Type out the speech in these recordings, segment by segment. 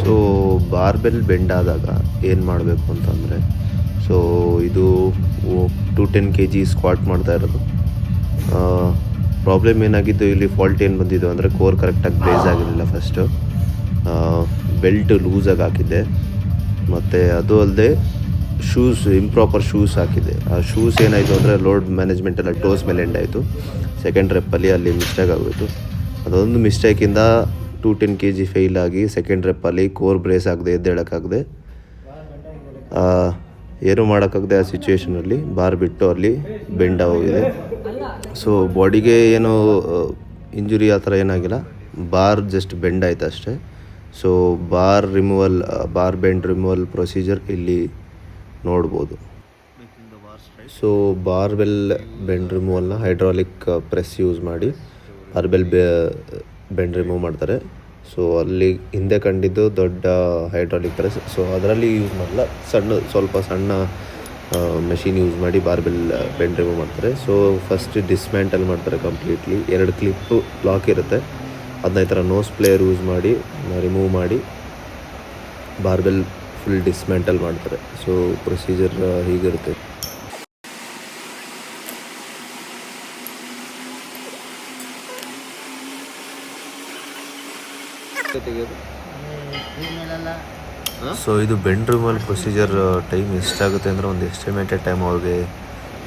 So barbell bend ಆದಾಗ ಏನು ಮಾಡಬೇಕು ಅಂತಂದರೆ, ಸೊ ಇದು 210 kg ಸ್ಕ್ವಾಟ್ ಮಾಡ್ತಾ ಇರೋದು. ಪ್ರಾಬ್ಲಮ್ ಏನಾಗಿದ್ದು, ಇಲ್ಲಿ ಫಾಲ್ಟ್ ಏನು ಬಂದಿದ್ದು ಅಂದರೆ ಕೋರ್ ಕರೆಕ್ಟಾಗಿ ಬ್ರೇಸ್ ಆಗಿರಲಿಲ್ಲ. ಫಸ್ಟು ಬೆಲ್ಟ್ ಲೂಸಾಗಿ ಹಾಕಿದ್ದೆ, ಮತ್ತು ಅದು ಅಲ್ಲದೆ ಇಂಪ್ರಾಪರ್ ಶೂಸ್ ಹಾಕಿದ್ದೆ. ಆ ಶೂಸ್ ಏನಾಯಿತು ಅಂದರೆ ಲೋಡ್ ಮ್ಯಾನೇಜ್ಮೆಂಟ್ ಎಲ್ಲ ಟೋಸ್ ಮೇಲೆ ಎಂಡ್ ಆಯಿತು. ಸೆಕೆಂಡ್ ರೆಪ್ಪಲ್ಲಿ ಅಲ್ಲಿ ಮಿಸ್ಟೇಕ್ ಆಗೋಯಿತು. ಅದೊಂದು ಮಿಸ್ಟೇಕಿಂದ 210 kg ಫೇಲ್ ಆಗಿ ಸೆಕೆಂಡ್ ರೆಪ್ಪಲ್ಲಿ ಕೋರ್ ಬ್ರೇಸ್ ಆಗದೆ ಎದ್ದೇಳೋಕ್ಕಾಗದೆ, ಏನೂ ಮಾಡೋಕ್ಕಾಗದೆ ಆ ಸಿಚುವೇಷನಲ್ಲಿ ಬಾರ್ ಬಿಟ್ಟು ಅಲ್ಲಿ ಬೆಂಡ್ ಆಗೋಗಿದೆ. ಸೊ ಬಾಡಿಗೆ ಏನೋ ಇಂಜುರಿ ಆ ಥರ ಏನಾಗಿಲ್ಲ, ಬಾರ್ ಜಸ್ಟ್ ಬೆಂಡ್ ಆಯ್ತು ಅಷ್ಟೇ. So bar bend removal procedure ಇಲ್ಲಿ ನೋಡ್ಬೋದು. ಸೊ ಬಾರ್ಬೆಲ್ ಬೆಂಡ್ ರಿಮೂವಲ್ನ ಹೈಡ್ರಾಲಿಕ್ ಪ್ರೆಸ್ ಯೂಸ್ ಮಾಡಿ ಬಾರ್ಬೆಲ್ ಬೆಂಡ್ ರಿಮೂವ್ ಮಾಡ್ತಾರೆ. ಸೊ ಅಲ್ಲಿ ಹಿಂದೆ ಕಂಡಿದ್ದು ದೊಡ್ಡ ಹೈಡ್ರಾಲಿಕ್ ಪ್ರೆಸ್, ಸೊ ಅದರಲ್ಲಿ ಯೂಸ್ ಮಾಡಲ್ಲ, ಸ್ವಲ್ಪ ಸಣ್ಣ ಮೆಷಿನ್ ಯೂಸ್ ಮಾಡಿ ಬಾರ್ಬೆಲ್ ಬೆಂಡ್ ರಿಮೂವ್ ಮಾಡ್ತಾರೆ. ಸೊ ಫಸ್ಟ್ ಡಿಸ್ಮ್ಯಾಂಟಲ್ ಮಾಡ್ತಾರೆ ಕಂಪ್ಲೀಟ್ಲಿ. 2 ಕ್ಲಿಪ್ಪು ಲಾಕ್ ಇರುತ್ತೆ, ಅದನ್ನ ಈ ಥರ ನೋಸ್ ಪ್ಲೇಯರ್ ಯೂಸ್ ಮಾಡಿ ರಿಮೂವ್ ಮಾಡಿ ಬಾರ್ಬೆಲ್ ಫುಲ್ ಡಿಸ್ಮ್ಯಾಂಟಲ್ ಮಾಡ್ತಾರೆ. ಸೊ ಪ್ರೊಸೀಜರ್ ಹೀಗಿರುತ್ತೆ. ಸೊ ಇದು ಬೆಂಡ್ ರಿಮೂವಲ್ ಪ್ರೊಸೀಜರ್ ಟೈಮ್ ಎಷ್ಟಾಗುತ್ತೆ ಅಂದರೆ ಒಂದು ಎಸ್ಟಿಮೇಟೆಡ್ ಟೈಮ್ ಅವ್ರಿಗೆ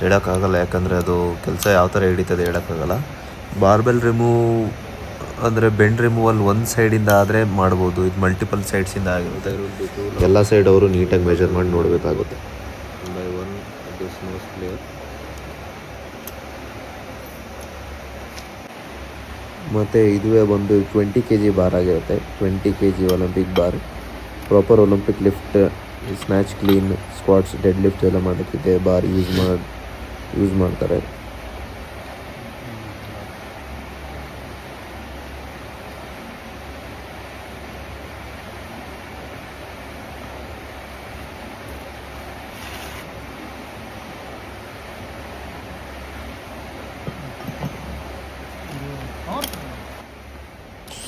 ಹೇಳೋಕ್ಕಾಗಲ್ಲ, ಯಾಕಂದರೆ ಅದು ಕೆಲಸ ಯಾವ ಥರ ಹಿಡಿತದೆ ಹೇಳೋಕ್ಕಾಗಲ್ಲ. ಬಾರ್ಬೆಲ್ ರಿಮೂವ್ ಅಂದರೆ ಬೆಂಡ್ ರಿಮೂವಲ್ ಒಂದು ಸೈಡಿಂದ ಆದರೆ ಮಾಡ್ಬೋದು, ಇದು ಮಲ್ಟಿಪಲ್ ಸೈಡ್ಸಿಂದ ಆಗಿರುತ್ತೆ. ಎಲ್ಲ ಸೈಡ್ ಅವರು ನೀಟಾಗಿ ಮೆಜರ್ ಮಾಡಿ ನೋಡಬೇಕಾಗುತ್ತೆ. By one this nose plier. ಮತ್ತು ಇದುವೇ ಬಂದು 20 kg ಬಾರ್ ಆಗಿರುತ್ತೆ. 20 kg Olympic bar, proper Olympic lift, snatch, clean, squats, deadlift ಎಲ್ಲ ಮಾಡೋಕ್ಕಿದೆ ಬಾರ್ ಯೂಸ್ ಮಾಡ್ತಾರೆ.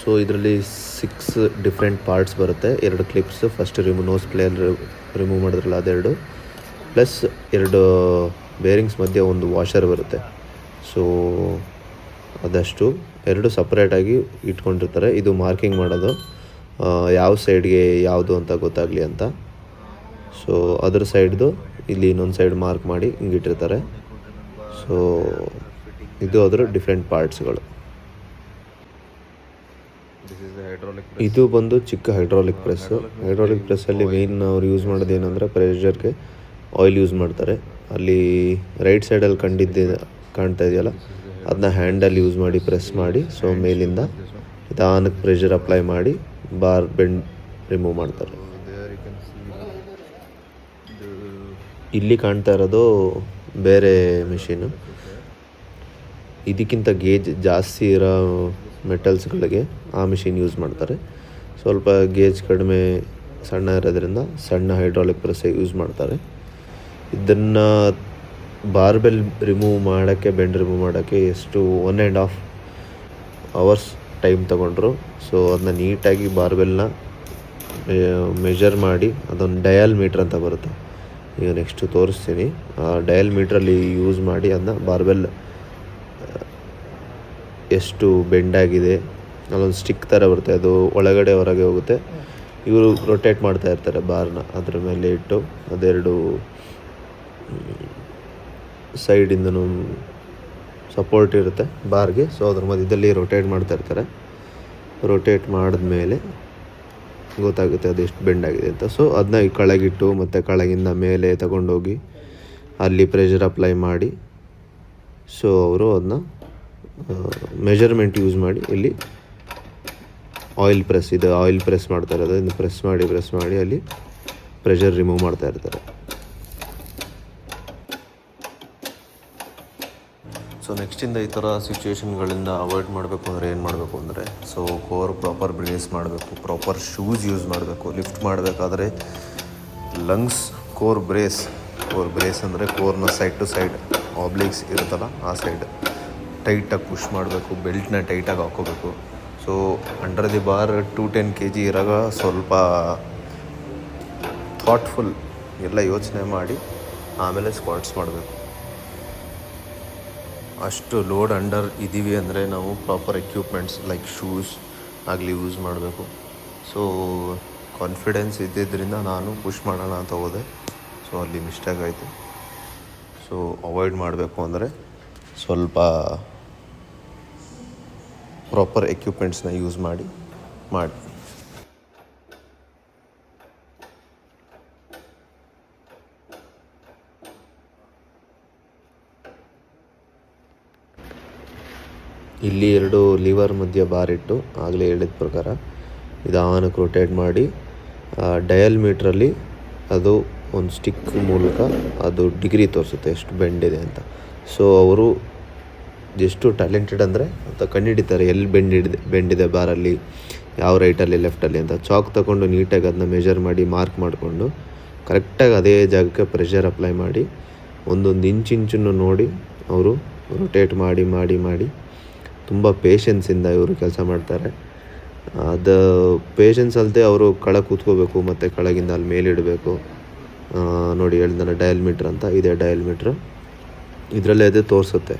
ಸೊ ಇದರಲ್ಲಿ 6 ಡಿಫ್ರೆಂಟ್ ಪಾರ್ಟ್ಸ್ ಬರುತ್ತೆ. 2 clips, first nose plier remove ಮಾಡಿದ್ರಲ್ಲ ಅದೆರಡು, ಪ್ಲಸ್ 2 ಬೇರಿಂಗ್ಸ್ ಮಧ್ಯೆ ಒಂದು ವಾಷರ್ ಬರುತ್ತೆ. ಸೊ ಅದಷ್ಟು 2 ಸಪ್ರೇಟಾಗಿ ಇಟ್ಕೊಂಡಿರ್ತಾರೆ. ಇದು ಮಾರ್ಕಿಂಗ್ ಮಾಡೋದು ಯಾವ ಸೈಡ್ಗೆ ಯಾವುದು ಅಂತ ಗೊತ್ತಾಗಲಿ ಅಂತ. ಸೊ ಅದ್ರ ಸೈಡ್ದು ಇಲ್ಲಿ ಇನ್ನೊಂದು ಸೈಡ್ ಮಾರ್ಕ್ ಮಾಡಿ ಹಿಂಗಿಟ್ಟಿರ್ತಾರೆ. ಸೊ ಇದು ಅದರ ಡಿಫ್ರೆಂಟ್ ಪಾರ್ಟ್ಸ್ಗಳು. ಇದು ಬಂದು ಚಿಕ್ಕ ಹೈಡ್ರಾಲಿಕ್ ಪ್ರೆಸ್ಸು. ಹೈಡ್ರಾಲಿಕ್ ಪ್ರೆಸ್ಸಲ್ಲಿ ಮೇಯ್ನ್ ಅವ್ರು ಯೂಸ್ ಮಾಡೋದು ಏನಂದರೆ ಪ್ರೆಷರ್ಗೆ ಆಯಿಲ್ ಯೂಸ್ ಮಾಡ್ತಾರೆ. ಅಲ್ಲಿ ರೈಟ್ ಸೈಡಲ್ಲಿ ಕಾಣ್ತಾ ಇದೆಯಲ್ಲ, ಅದನ್ನ ಹ್ಯಾಂಡಲ್ಲಿ ಯೂಸ್ ಮಾಡಿ ಪ್ರೆಸ್ ಮಾಡಿ, ಸೊ ಮೇಲಿಂದ ನಿಧಾನಕ್ಕೆ ಪ್ರೆಷರ್ ಅಪ್ಲೈ ಮಾಡಿ ಬಾರ್ ಬೆಂಡ್ ರಿಮೂವ್ ಮಾಡ್ತಾರೆ. ಇಲ್ಲಿ ಕಾಣ್ತಾ ಇರೋದು ಬೇರೆ ಮಿಷಿನು. ಇದಕ್ಕಿಂತ ಗೇಜ್ ಜಾಸ್ತಿ ಇರೋ ಮೆಟಲ್ಸ್ಗಳಿಗೆ ಆ ಮಿಷಿನ್ ಯೂಸ್ ಮಾಡ್ತಾರೆ. ಸ್ವಲ್ಪ ಗೇಜ್ ಕಡಿಮೆ ಸಣ್ಣ ಇರೋದ್ರಿಂದ ಸಣ್ಣ ಹೈಡ್ರಾಲಿಕ್ ಪ್ರೆಸ್ ಯೂಸ್ ಮಾಡ್ತಾರೆ. ಇದನ್ನು ಬಾರ್ಬೆಲ್ ರಿಮೂವ್ ಮಾಡೋಕ್ಕೆ, ಬೆಂಡ್ ರಿಮೂವ್ ಮಾಡೋಕ್ಕೆ ಎಷ್ಟು 1.5 hours ಟೈಮ್ ತೊಗೊಂಡ್ರು. ಸೊ ಅದನ್ನ ನೀಟಾಗಿ ಬಾರ್ಬೆಲ್ನ ಮೆಜರ್ ಮಾಡಿ, ಅದೊಂದು ಡಯಲ್ ಮೀಟ್ರ್ ಅಂತ ಬರುತ್ತೆ, ಈಗ ನೆಕ್ಸ್ಟು ತೋರಿಸ್ತೀನಿ. ಆ ಡಯಲ್ ಮೀಟ್ರಲ್ಲಿ ಯೂಸ್ ಮಾಡಿ ಅದನ್ನ ಬಾರ್ಬೆಲ್ ಎಷ್ಟು ಬೆಂಡ್ ಆಗಿದೆ, ಅಲ್ಲೊಂದು ಸ್ಟಿಕ್ ಥರ ಬರುತ್ತೆ, ಅದು ಒಳಗಡೆ ಹೊರಗೆ ಹೋಗುತ್ತೆ. ಇವರು ರೊಟೇಟ್ ಮಾಡ್ತಾ ಇರ್ತಾರೆ ಬಾರ್ನ, ಅದ್ರ ಮೇಲೆ ಇಟ್ಟು ಅದೆರಡು ಸೈಡಿಂದನೂ ಸಪೋರ್ಟ್ ಇರುತ್ತೆ ಬಾರ್ಗೆ. ಸೊ ಅದ್ರ ಮಧ್ಯದಲ್ಲಿ ರೊಟೇಟ್ ಮಾಡ್ತಾ ಇರ್ತಾರೆ. ರೊಟೇಟ್ ಮಾಡಿದ್ಮೇಲೆ ಗೊತ್ತಾಗುತ್ತೆ ಅದೆಷ್ಟು ಬೆಂಡ್ ಆಗಿದೆ ಅಂತ. ಸೊ ಅದನ್ನ ಕೆಳಗಿಟ್ಟು ಮತ್ತು ಕೆಳಗಿಂದ ಮೇಲೆ ತಗೊಂಡೋಗಿ ಅಲ್ಲಿ ಪ್ರೆಷರ್ ಅಪ್ಲೈ ಮಾಡಿ, ಸೊ ಅವರು ಅದನ್ನ ಮೆಜರ್ಮೆಂಟ್ ಯೂಸ್ ಮಾಡಿ ಇಲ್ಲಿ ಆಯಿಲ್ ಪ್ರೆಸ್ ಮಾಡ್ತಾ ಇರೋದು, ಇನ್ನು ಪ್ರೆಸ್ ಮಾಡಿ ಅಲ್ಲಿ ಪ್ರೆಷರ್ ರಿಮೂವ್ ಮಾಡ್ತಾ ಇರ್ತಾರೆ. ಸೊ ನೆಕ್ಸ್ಟಿಂದ ಈ ಥರ ಸಿಚುವೇಷನ್ಗಳಿಂದ ಅವಾಯ್ಡ್ ಮಾಡಬೇಕು ಅಂದರೆ ಏನು ಮಾಡಬೇಕು ಅಂದರೆ, ಸೊ ಕೋರ್ ಪ್ರಾಪರ್ ಬ್ರೇಸ್ ಮಾಡಬೇಕು, ಪ್ರಾಪರ್ ಶೂಸ್ ಯೂಸ್ ಮಾಡಬೇಕು. ಲಿಫ್ಟ್ ಮಾಡಬೇಕಾದ್ರೆ ಲಂಗ್ಸ್ ಕೋರ್ ಬ್ರೇಸ್ ಅಂದರೆ ಕೋರ್ನ ಸೈಡ್ ಟು ಸೈಡ್ ಆಬ್ಲಿಕ್ಸ್ ಇರುತ್ತಲ್ಲ ಆ ಸೈಡ್ ಟೈಟಾಗಿ ಪುಷ್ ಮಾಡಬೇಕು. ಬೆಲ್ಟ್ನ ಟೈಟಾಗಿ ಹಾಕ್ಕೋಬೇಕು. So under the bar 210 kg ಇರಾಗ ಸ್ವಲ್ಪ ಥಾಟ್ಫುಲ್ ಎಲ್ಲ ಯೋಚನೆ ಮಾಡಿ ಆಮೇಲೆ ಸ್ಕ್ವಾಟ್ಸ್ ಮಾಡಬೇಕು. ಅಷ್ಟು ಲೋಡ್ ಅಂಡರ್ ಇದ್ದೀವಿ ಅಂದರೆ ನಾವು ಪ್ರಾಪರ್ ಎಕ್ವಿಪ್ಮೆಂಟ್ಸ್ ಲೈಕ್ ಶೂಸ್ ಆಗಲಿ ಯೂಸ್ ಮಾಡಬೇಕು. ಸೊ ಕಾನ್ಫಿಡೆನ್ಸ್ ಇದ್ದಿದ್ದರಿಂದ ನಾನು ಪುಷ್ ಮಾಡೋಣ ಅಂತ ಹೋದೆ. ಸೊ ಅಲ್ಲಿ ಮಿಸ್ಟೇಕ್ ಆಯಿತು. ಸೊ ಅವಾಯ್ಡ್ ಮಾಡಬೇಕು ಅಂದರೆ ಸ್ವಲ್ಪ ಪ್ರಾಪರ್ ಎಕ್ವಿಪ್ಮೆಂಟ್ಸ್ನ ಯೂಸ್ ಮಾಡಿ. ಇಲ್ಲಿ 2 ಲಿವರ್ ಮಧ್ಯೆ ಬಾರ್ ಇಟ್ಟು ಆಗಲೇ ಹೇಳಿದ ಪ್ರಕಾರ ನಿಧಾನಕ್ಕೆ ರೊಟೇಟ್ ಮಾಡಿ ಡಯಲ್ ಮೀಟ್ರಲ್ಲಿ ಅದು ಒಂದು ಸ್ಟಿಕ್ ಮೂಲಕ ಅದು ಡಿಗ್ರಿ ತೋರಿಸುತ್ತೆ ಎಷ್ಟು ಬೆಂಡಿದೆ ಅಂತ. ಸೊ ಅವರು ಎಷ್ಟು ಟ್ಯಾಲೆಂಟೆಡ್ ಅಂದರೆ ಅಂತ ಕಂಡುಹಿಡಿತಾರೆ ಎಲ್ಲಿ ಬೆಂಡಿದೆ ಬಾರಲ್ಲಿ, ಯಾವ ರೈಟಲ್ಲಿ ಲೆಫ್ಟಲ್ಲಿ ಅಂತ. ಚಾಕ್ ತಗೊಂಡು ನೀಟಾಗಿ ಅದನ್ನ ಮೆಜರ್ ಮಾಡಿ ಮಾರ್ಕ್ ಮಾಡಿಕೊಂಡು ಕರೆಕ್ಟಾಗಿ ಅದೇ ಜಾಗಕ್ಕೆ ಪ್ರೆಷರ್ ಅಪ್ಲೈ ಮಾಡಿ ಒಂದೊಂದು ಇಂಚನ್ನು ನೋಡಿ ಅವರು ರೊಟೇಟ್ ಮಾಡಿ ಮಾಡಿ ಮಾಡಿ ತುಂಬ ಪೇಷನ್ಸಿಂದ ಇವರು ಕೆಲಸ ಮಾಡ್ತಾರೆ. ಅದು ಪೇಷನ್ಸ್ ಅಲ್ಲದೆ ಅವರು ಕೆಳಗೆ ಕೂತ್ಕೋಬೇಕು ಮತ್ತು ಕೆಳಗಿಂದ ಅಲ್ಲಿ ಮೇಲಿಡಬೇಕು. ನೋಡಿ ಹೇಳ್ದಾನೆ ಡಯಲ್ ಮೀಟ್ರ್ ಅಂತ, ಇದೇ ಡಯಲ್ ಮೀಟ್ರ್. ಇದರಲ್ಲೇ ಅದು ತೋರಿಸುತ್ತೆ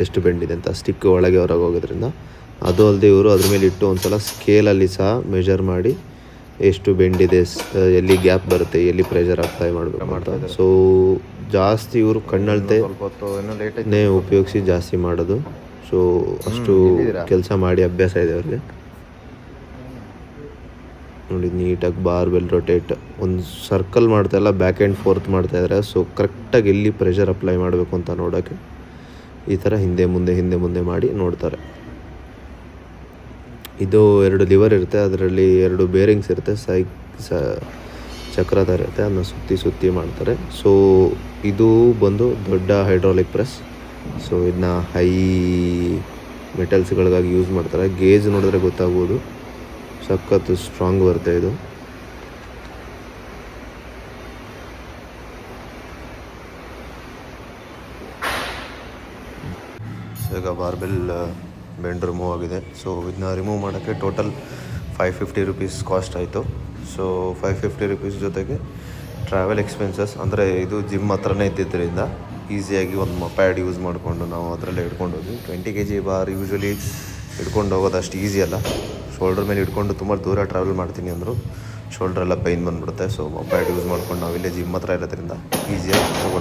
ಎಷ್ಟು ಬೆಂಡಿದೆ ಅಂತ ಸ್ಟಿಕ್ ಒಳಗೆ ಹೊರಗೆ ಹೋಗೋದ್ರಿಂದ. ಅದು ಅಲ್ಲದೆ ಇವರು ಅದ್ರ ಮೇಲೆ ಇಟ್ಟು ಒಂದು ಸಲ ಸ್ಕೇಲಲ್ಲಿ ಸಹ ಮೆಜರ್ ಮಾಡಿ ಎಷ್ಟು ಬೆಂಡಿದೆ, ಎಲ್ಲಿ ಗ್ಯಾಪ್ ಬರುತ್ತೆ, ಎಲ್ಲಿ ಪ್ರೆಷರ್ ಅಪ್ಲೈ ಮಾಡ್ತಾರೆ. ಸೊ ಜಾಸ್ತಿ ಇವರು ಕಣ್ಣಳ್ತೆ ಉಪಯೋಗಿಸಿ ಜಾಸ್ತಿ ಮಾಡೋದು. ಸೊ ಅಷ್ಟು ಕೆಲಸ ಮಾಡಿ ಅಭ್ಯಾಸ ಇದೆ ಅವ್ರಿಗೆ. ನೋಡಿ ನೀಟಾಗಿ ಬಾರ್ಬೆಲ್ ರೊಟೇಟ್ ಒಂದು ಸರ್ಕಲ್ ಮಾಡ್ತಾಯಿಲ್ಲ, ಬ್ಯಾಕ್ ಆ್ಯಂಡ್ ಫೋರ್ತ್ ಮಾಡ್ತಾಯಿದ್ದಾರೆ. ಸೊ ಕರೆಕ್ಟಾಗಿ ಎಲ್ಲಿ ಪ್ರೆಷರ್ ಅಪ್ಲೈ ಮಾಡಬೇಕು ಅಂತ ನೋಡೋಕ್ಕೆ ಈ ಥರ ಹಿಂದೆ ಮುಂದೆ ಮಾಡಿ ನೋಡ್ತಾರೆ. ಇದು 2 ಲಿವರ್ ಇರುತ್ತೆ, ಅದರಲ್ಲಿ 2 ಬೇರಿಂಗ್ಸ್ ಇರುತ್ತೆ, ಚಕ್ರ ಥರ ಇರುತ್ತೆ, ಅದನ್ನ ಸುತ್ತಿ ಮಾಡ್ತಾರೆ. ಸೊ ಇದು ಬಂದು ದೊಡ್ಡ ಹೈಡ್ರಾಲಿಕ್ ಪ್ರೆಸ್. ಸೊ ಇದನ್ನ ಹೈ ಮೆಟಲ್ಸ್ಗಳಿಗಾಗಿ ಯೂಸ್ ಮಾಡ್ತಾರೆ. ಗೇಜ್ ನೋಡಿದ್ರೆ ಗೊತ್ತಾಗ್ಬೋದು, ಸಖತ್ತು ಸ್ಟ್ರಾಂಗ್ ಬರುತ್ತೆ ಇದು. ಈಗ ಬಾರ್ಬೆಲ್ ಬೆಂಡ್ ರಿಮೂವ್ ಆಗಿದೆ. ಸೊ ಇದನ್ನ ರಿಮೂವ್ ಮಾಡೋಕ್ಕೆ ಟೋಟಲ್ 550 rupees ಕಾಸ್ಟ್ ಆಯಿತು. ಸೊ 550 rupees ಜೊತೆಗೆ ಟ್ರಾವೆಲ್ ಎಕ್ಸ್ಪೆನ್ಸಸ್, ಅಂದರೆ ಇದು ಜಿಮ್ ಹತ್ರನೇ ಇದ್ದಿದ್ದರಿಂದ ಈಸಿಯಾಗಿ ಒಂದು ಪ್ಯಾಡ್ ಯೂಸ್ ಮಾಡಿಕೊಂಡು ನಾವು ಅದರಲ್ಲೇ ಹಿಡ್ಕೊಂಡು ಹೋದ್ವಿ. 20 kg ಬಾರ್ ಯೂಶ್ವಲಿ ಹಿಡ್ಕೊಂಡು ಹೋಗೋದು ಅಷ್ಟು ಈಸಿ ಅಲ್ಲ. ಶೋಲ್ಡ್ರ್ ಮೇಲೆ ಹಿಡ್ಕೊಂಡು ತುಂಬ ದೂರ ಟ್ರಾವೆಲ್ ಮಾಡ್ತೀನಿ ಅಂದರು ಶೋಲ್ಡ್ರೆಲ್ಲ ಪೈನ್ ಬಂದುಬಿಡುತ್ತೆ. ಸೊ ಪ್ಯಾಡ್ ಯೂಸ್ ಮಾಡ್ಕೊಂಡು ನಾವಿಲ್ಲೇ ಜಿಮ್ ಹತ್ರ ಇರೋದ್ರಿಂದ ಈಸಿಯಾಗಿ